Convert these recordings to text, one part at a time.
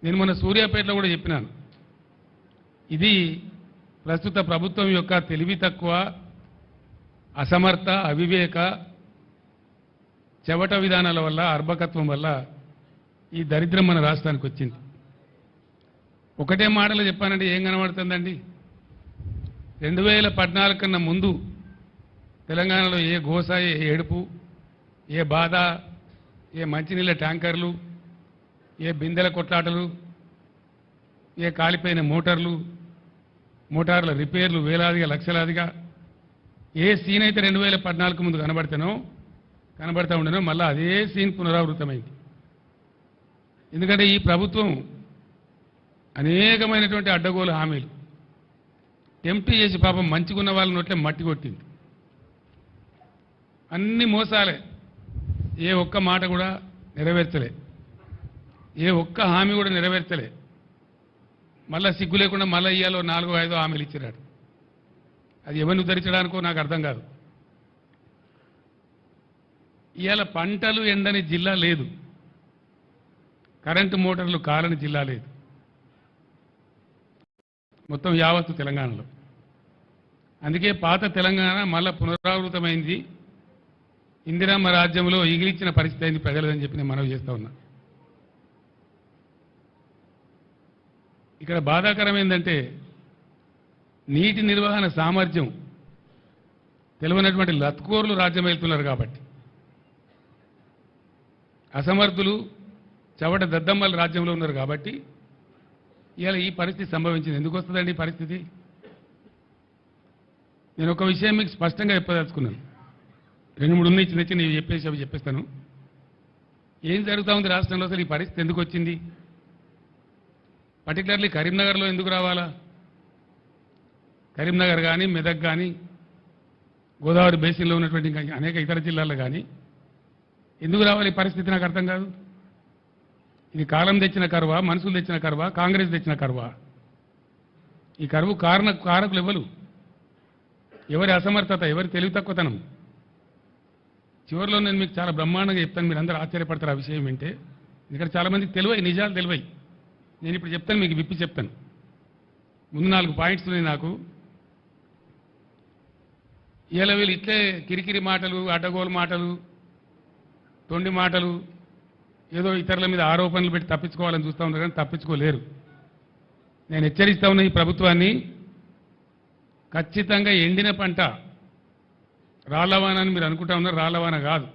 నేను మన సూర్యాపేటలో కూడా చెప్పినాను. ఇది ప్రస్తుత ప్రభుత్వం యొక్క తెలివి తక్కువ, అసమర్థ, అవివేక, చెవట విధానాల వల్ల, అర్భకత్వం వల్ల ఈ దరిద్రం మన రాష్ట్రానికి వచ్చింది. ఒకటే మాటలు చెప్పానంటే ఏం కనబడుతుందండి? 2014 కన్నా ముందు తెలంగాణలో ఏ గోస, ఏ ఏడుపు, ఏ బాధ, ఏ మంచినీళ్ళ ట్యాంకర్లు, ఏ బిందెల కొట్లాటలు, ఏ కాలిపోయిన మోటార్ల రిపేర్లు వేలాదిగా లక్షలాదిగా ఏ సీన్ అయితే 2014 ముందు కనబడతా ఉండేనో మళ్ళీ అదే సీన్ పునరావృతమైంది. ఎందుకంటే ఈ ప్రభుత్వం అనేకమైనటువంటి అడ్డగోలు హామీలు టెంప్ట్ చేసి పాపం మంచిగున్న వాళ్ళ నోట్లే మట్టి కొట్టింది. అన్ని మోసాలే, ఏ ఒక్క మాట కూడా నెరవేర్చలే, ఏ ఒక్క హామీ కూడా నెరవేర్చలే. మళ్ళా సిగ్గు లేకుండా మళ్ళీ ఇయ్యాలో 4-5 హామీలు ఇచ్చిరాడు. అది ఎవరిని ఉద్ధరించడానికో నాకు అర్థం కాదు. ఇవాళ పంటలు ఎండని జిల్లా లేదు, కరెంటు మోటార్లు కాలని జిల్లా లేదు, మొత్తం యావత్తు తెలంగాణలో. అందుకే పాత తెలంగాణ మళ్ళా పునరావృతమైంది. ఇందిరమ్మ రాజ్యంలో ఈగిలిచ్చిన పరిస్థితి అయింది ప్రజలని చెప్పి నేను మనవి చేస్తా ఉన్నా. ఇక్కడ బాధాకరం ఏంటంటే నీటి నిర్వహణ సామర్థ్యం తెలియనటువంటి లత్కోర్లు రాజ్యం వెళ్తున్నారు కాబట్టి, అసమర్థులు చవట దద్దమ్మల రాజ్యంలో ఉన్నారు కాబట్టి ఇవాళ ఈ పరిస్థితి సంభవించింది. ఎందుకు వస్తుందండి ఈ పరిస్థితి? నేను ఒక విషయం మీకు స్పష్టంగా చెప్పదలుచుకున్నాను. 2-3 ఉన్నాయి, చిన్న చిన్న అవి చెప్పేస్తాను. ఏం జరుగుతూ ఉంది రాష్ట్రంలో? అసలు ఈ పరిస్థితి ఎందుకు వచ్చింది? పర్టికులర్లీ కరీంనగర్లో ఎందుకు రావాలా? కరీంనగర్ కానీ, మెదక్ కానీ, గోదావరి బేసిన్లో ఉన్నటువంటి ఇంకా అనేక ఇతర జిల్లాల్లో కానీ ఎందుకు రావాలి ఈ పరిస్థితి? నాకు అర్థం కాదు. ఇది కాలం తెచ్చిన కరువా, మనుషులు తెచ్చిన కరువా, కాంగ్రెస్ తెచ్చిన కరువా? ఈ కరువు కారకులు ఎవరు? ఎవరి అసమర్థత, ఎవరి తెలివి తక్కువతనం? చివరిలో నేను మీకు చాలా బ్రహ్మాండంగా చెప్తాను, మీరు అందరూ ఆశ్చర్యపడతారు ఆ విషయం వింటే. ఇక్కడ చాలామందికి తెలివై, నిజాలు తెలివై. నేను ఇప్పుడు చెప్తాను, మీకు విప్పి చెప్తాను. ముందు 4 పాయింట్స్ ఉన్నాయి నాకు. ఇలా వీళ్ళు ఇట్లే కిరికిరి మాటలు, అడ్డగోలు మాటలు, తొండి మాటలు, ఏదో ఇతరుల మీద ఆరోపణలు పెట్టి తప్పించుకోవాలని చూస్తూ ఉన్నారు, కానీ తప్పించుకోలేరు. నేను హెచ్చరిస్తా ఉన్న ఈ ప్రభుత్వాన్ని, ఖచ్చితంగా ఎండిన పంట రాళ్లవాన అని మీరు అనుకుంటా ఉన్నారు. రాళ్లవాన కాదు.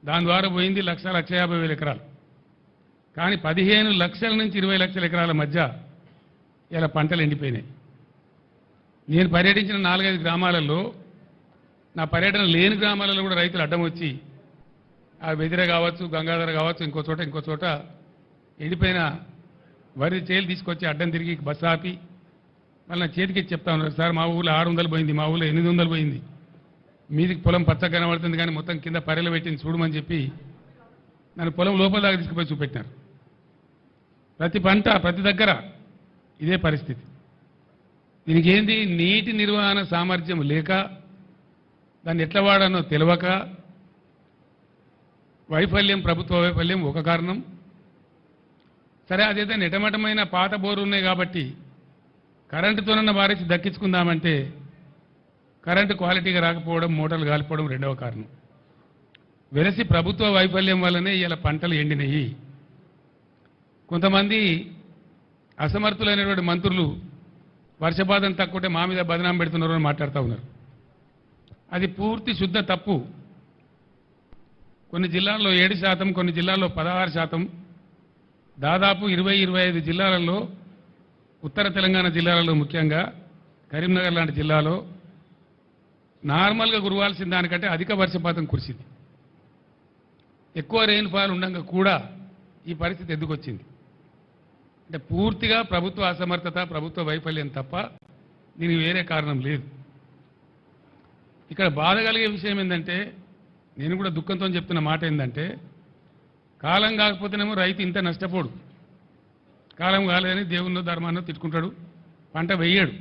దాని ద్వారా పోయింది 1,50,000 ఎకరాలు. కానీ 15 లక్షల నుంచి 20 లక్షల ఎకరాల మధ్య ఇలా పంటలు ఎండిపోయినాయి. నేను పర్యటించిన 4-5 గ్రామాలలో, నా పర్యటన లేని గ్రామాలలో కూడా రైతులు అడ్డం వచ్చి ఆ బెదిర కావచ్చు, గంగాధర కావచ్చు, ఇంకో చోట ఎండిపోయిన వరి చేలు తీసుకొచ్చి అడ్డం తిరిగి బస్సు ఆపి మళ్ళీ నా చేతికి చెప్తా ఉన్నారు, సార్ మా ఊళ్ళో 600 పోయింది, మా ఊళ్ళో 800 పోయింది, మీదికి పొలం పచ్చగా కనబడుతుంది కానీ మొత్తం కింద పర్రెలు పెట్టింది చూడమని చెప్పి నన్ను పొలం లోపల దాకా తీసుకుపోయి చూపెట్టినారు. ప్రతి పంట, ప్రతి దగ్గర ఇదే పరిస్థితి. దీనికి ఏంది? నీటి నిర్వహణ సామర్థ్యం లేక, దాన్ని ఎట్లా వాడానో తెలియక, వైఫల్యం, ప్రభుత్వ వైఫల్యం ఒక కారణం. సరే, అదైతే నెటమటమైన పాత బోరు ఉన్నాయి కాబట్టి కరెంటుతోనన్న వారేసి దక్కించుకుందామంటే కరెంటు క్వాలిటీగా రాకపోవడం, మోటార్లు కాలిపోవడం రెండవ కారణం. వెరసి ప్రభుత్వ వైఫల్యం వల్లనే ఇలా పంటలు ఎండినాయి. కొంతమంది అసమర్థులైనటువంటి మంత్రులు వర్షపాతం తక్కువటే మా మీద బదనాం పెడుతున్నారు అని మాట్లాడుతూ ఉన్నారు. అది పూర్తి శుద్ధ తప్పు. కొన్ని జిల్లాల్లో 7%, కొన్ని జిల్లాల్లో 16%, దాదాపు 20-25 జిల్లాలలో, ఉత్తర తెలంగాణ జిల్లాలలో, ముఖ్యంగా కరీంనగర్ లాంటి జిల్లాలో నార్మల్గా కురవాల్సిన దానికంటే అధిక వర్షపాతం కురిసింది. ఎక్కువ రెయిన్ఫాల్ ఉండగా కూడా ఈ పరిస్థితి ఎందుకు వచ్చింది అంటే పూర్తిగా ప్రభుత్వ అసమర్థత, ప్రభుత్వ వైఫల్యం తప్ప దీనికి వేరే కారణం లేదు. ఇక్కడ బాధ కలిగే విషయం ఏంటంటే, నేను కూడా దుఃఖంతో చెప్తున్న మాట ఏంటంటే, కాలం కాకపోతేనేమో రైతు ఇంత నష్టపోడు, కాలం కాలేదని దేవుణ్ణో ధర్మాన్నో తిట్టుకుంటాడు, పంట వేయడు.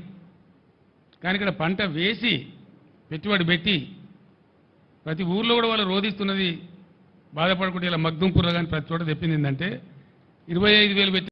కానీ ఇక్కడ పంట వేసి పెట్టుబడి పెట్టి ప్రతి ఊర్లో కూడా వాళ్ళు రోధిస్తున్నది, బాధపడకుండా ఇలా మగ్దుంపూర్లో కానీ ప్రతి చోట తెప్పింది ఏంటంటే 25,000 పెట్టి